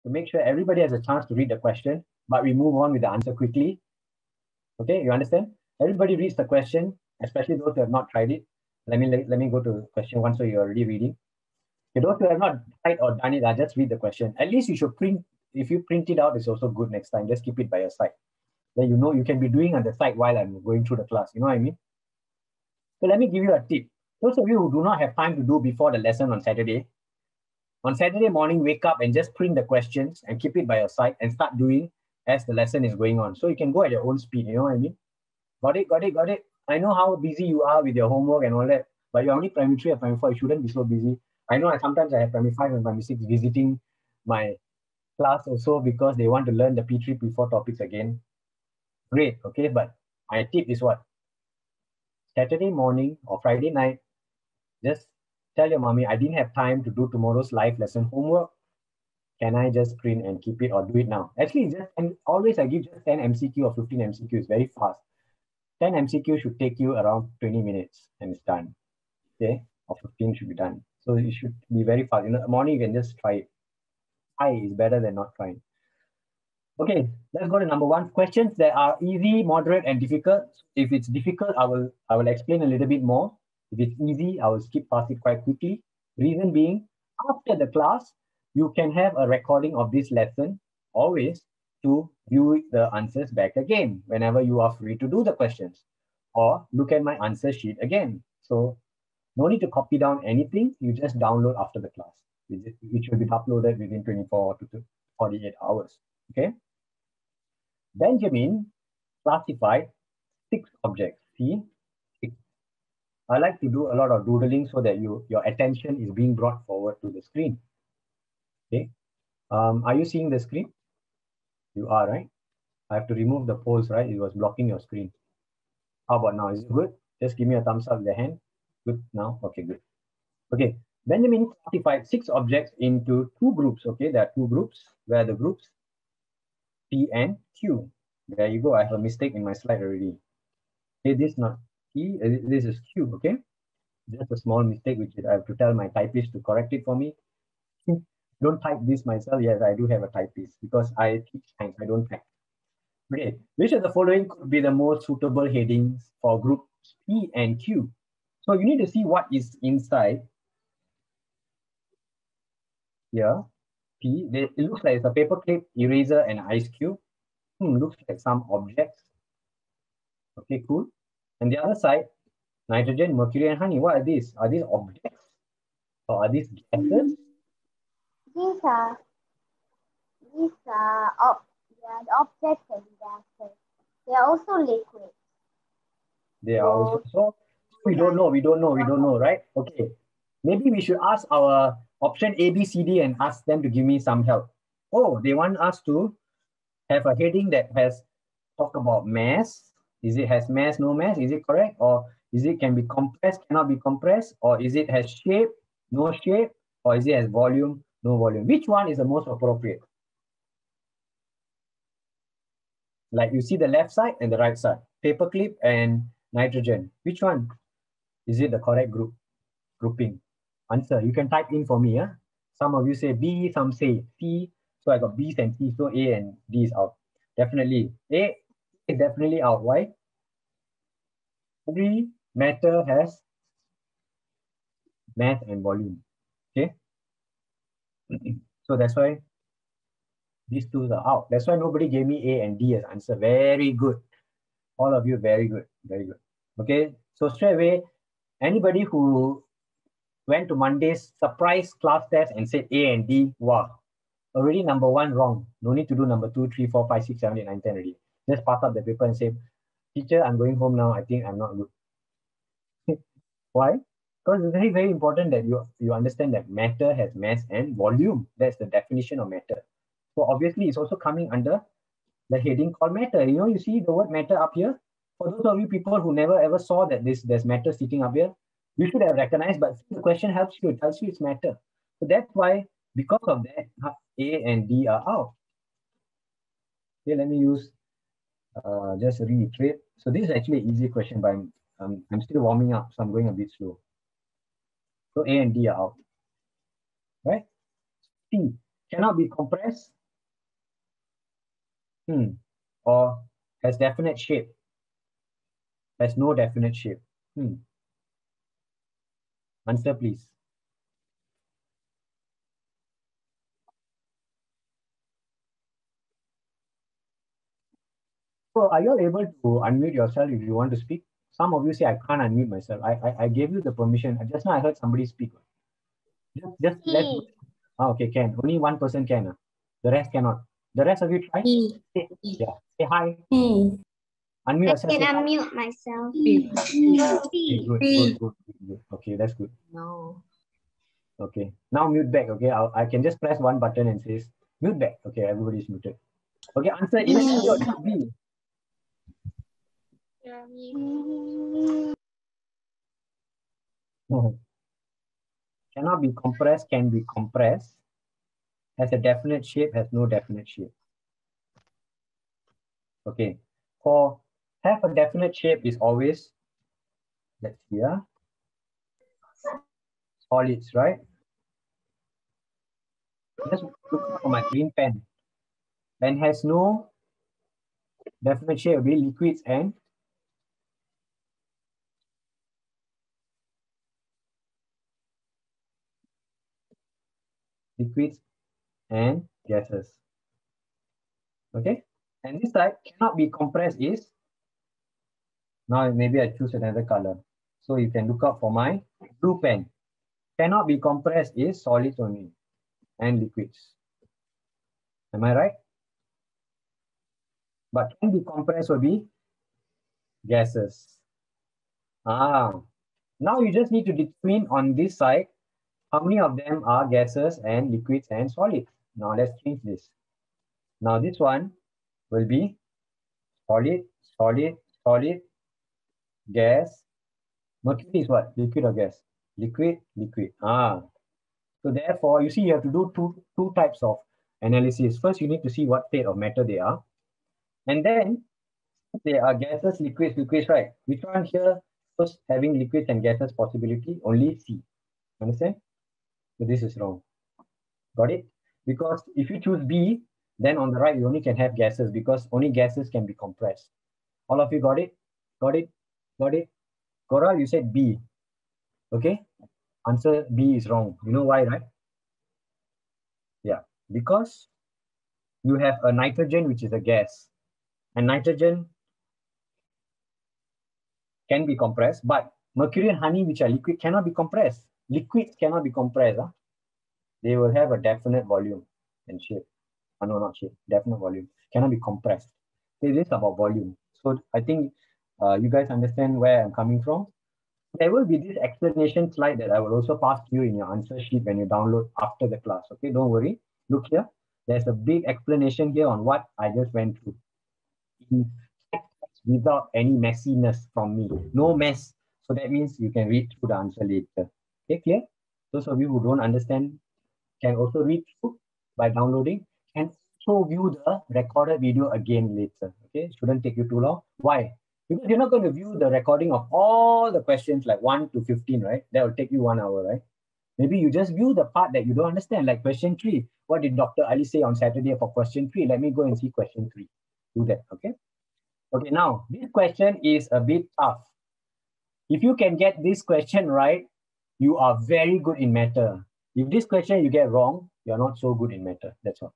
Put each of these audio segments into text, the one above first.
to make sure everybody has a chance to read the question, but we move on with the answer quickly. Okay, you understand? Everybody reads the question, especially those who have not tried it. Let me go to question one, so you're already reading. Okay, those who have not tried or done it, I just read the question. At least you should print. If you print it out, it's also good next time. Just keep it by your side. Then you know you can be doing on the side while I'm going through the class. You know what I mean? So let me give you a tip. Those of you who do not have time to do before the lesson on Saturday morning, wake up and just print the questions and keep it by your side and start doing as the lesson is going on. So you can go at your own speed. You know what I mean? Got it, got it, got it. I know how busy you are with your homework and all that, but you're only primary 3 or primary 4. You shouldn't be so busy. I know sometimes I have primary 5 and primary 6 visiting my class also because they want to learn the P3, P4 topics again. Great, okay, but my tip is what? Saturday morning or Friday night, just tell your mommy, I didn't have time to do tomorrow's live lesson homework. Can I just print and keep it or do it now? Actually, and always I give just 10 MCQ or 15 MCQ. It's very fast. 10 MCQ should take you around 20 minutes and it's done. Okay, or 15 should be done. So it should be very fast. In the morning, you can just try it. Try is better than not trying. Okay, let's go to number one. Questions that are easy, moderate, and difficult. If it's difficult, I will explain a little bit more. If it's easy, I will skip past it quite quickly. Reason being, after the class, you can have a recording of this lesson always to view the answers back again whenever you are free to do the questions, or look at my answer sheet again. So no need to copy down anything. You just download after the class, which will be uploaded within 24 to 48 hours. Okay. Benjamin classified 6 objects. See, 6. I like to do a lot of doodling so that your attention is being brought forward to the screen. Okay. Are you seeing the screen? You are, right? I have to remove the polls, right? It was blocking your screen. How about now? Is it good? Just give me a thumbs up with the hand. Good now? Okay, good. Okay. Benjamin classified 6 objects into 2 groups. Okay, there are 2 groups. Where are the groups? P and Q. There you go. I have a mistake in my slide already. Okay, this is not P, this is Q, okay? Just a small mistake, which is I have to tell my typist to correct it for me. Don't type this myself. Yes, I do have a typist because I teach science, I don't type. Okay, which of the following could be the most suitable headings for groups P and Q? So you need to see what is inside here. P, it looks like it's a paperclip, eraser, and ice cube. Looks like some objects. Okay, cool. And the other side, nitrogen, mercury, and honey. What are these? Are these objects? Or are these gases? These are the objects and gases. They are also liquids. They are also, so we don't know, right? Okay. Maybe we should ask our option A, B, C, D and ask them to give me some help. Oh, they want us to have a heading that has talk about mass. Is it has mass, no mass? Is it correct? Or is it can be compressed, cannot be compressed? Or is it has shape, no shape? Or is it has volume, no volume? Which one is the most appropriate? Like you see the left side and the right side, paperclip and nitrogen. Which one is it the correct grouping? Answer. You can type in for me. Huh? Some of you say B, some say C. So I got B's and C. So A and D is out. Definitely. A is definitely out. Why? Every matter has mass and volume. Okay. So that's why these two are out. That's why nobody gave me A and D as answer. Very good. All of you, very good. Very good. Okay. So straight away, anybody who went to Monday's surprise class test and said A and D, wow, already number 1 wrong. No need to do number 2, 3, 4, 5, 6, 7, 8, 9, 10 already. Just pass up the paper and say, teacher, I'm going home now. I think I'm not good. Why? Because it's very, very important that you understand that matter has mass and volume. That's the definition of matter. So obviously, it's also coming under the heading called matter. You know, you see the word matter up here. For those of you people who never ever saw that there's matter sitting up here, you should have recognized, but the question helps you, it tells you it's matter. So that's why, because of that, A and D are out. Okay, let me use, just reiterate. So this is actually an easy question, but I'm still warming up, so I'm going a bit slow. So A and D are out, right? C, Cannot be compressed. Or has definite shape. Has no definite shape. Answer, please. So are you all able to unmute yourself if you want to speak? Some of you say I can't unmute myself. I gave you the permission. Just now I heard somebody speak. Just let's. Okay, can. Only one person can. The rest cannot. The rest of you try. Yeah. Say hi. Unmute yourself. I can unmute myself. Good. Okay, that's good. No. Okay. Now mute back. Okay. I can just press one button and says mute back. Okay, everybody's muted. Okay, answer is C or B. Cannot be compressed, can be compressed. Has a definite shape, has no definite shape. Okay. For have a definite shape is always, let's see, solids, right? Just look for my green pen. Pen has no definite shape, will be liquids and gases. Okay. And this type cannot be compressed is, now maybe I choose another color. So you can look out for my blue pen. Cannot be compressed is solids only and liquids. Am I right? But can be compressed will be gases. Now you just need to determine on this side how many of them are gases and liquids and solids. Now let's change this. Now this one will be solid, gas. Mercury is what? Liquid or gas? Liquid. So therefore, you see, you have to do two types of analysis. First, you need to see what state of matter they are. And then they are gases, liquids, right? Which one here first having liquids and gases possibility? Only C. Understand? So this is wrong. Got it? Because if you choose B, then on the right, you only can have gases because only gases can be compressed. All of you got it? Got it? Cora, you said B. Okay? Answer B is wrong. You know why, right? Yeah. Because you have a nitrogen, which is a gas. And nitrogen can be compressed, but mercury and honey, which are liquid, cannot be compressed. Liquids cannot be compressed. They will have a definite volume and shape. No, not shape, definite volume. Cannot be compressed. It is about volume. So I think you guys understand where I'm coming from. There will be this explanation slide that I will also pass to you in your answer sheet when you download after the class. Okay, don't worry. Look here. There's a big explanation here on what I just went through. Without any messiness from me. No mess. So that means you can read through the answer later. Okay, clear? Those of you who don't understand can also read through by downloading and also view the recorded video again later. Okay, shouldn't take you too long. Why? Because you're not going to view the recording of all the questions like 1 to 15, right? That will take you 1 hour, right? Maybe you just view the part that you don't understand, like question 3. What did Dr. Ali say on Saturday for question 3? Let me go and see question 3. Do that, okay? Okay, now this question is a bit tough. If you can get this question right, you are very good in matter. If this question you get wrong, you're not so good in matter. That's all.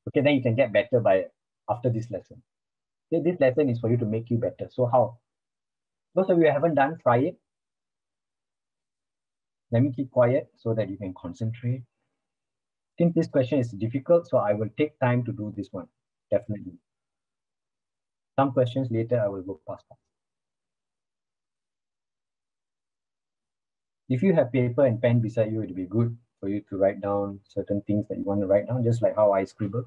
Okay, then you can get better by after this lesson. Okay, this lesson is for you to make you better. So how? Those of you who haven't done, try it. Let me keep quiet so that you can concentrate. Since this question is difficult, so I will take time to do this one, definitely. Some questions later I will go past. If you have paper and pen beside you, it will be good for you to write down certain things that you want to write down, just like how I scribble.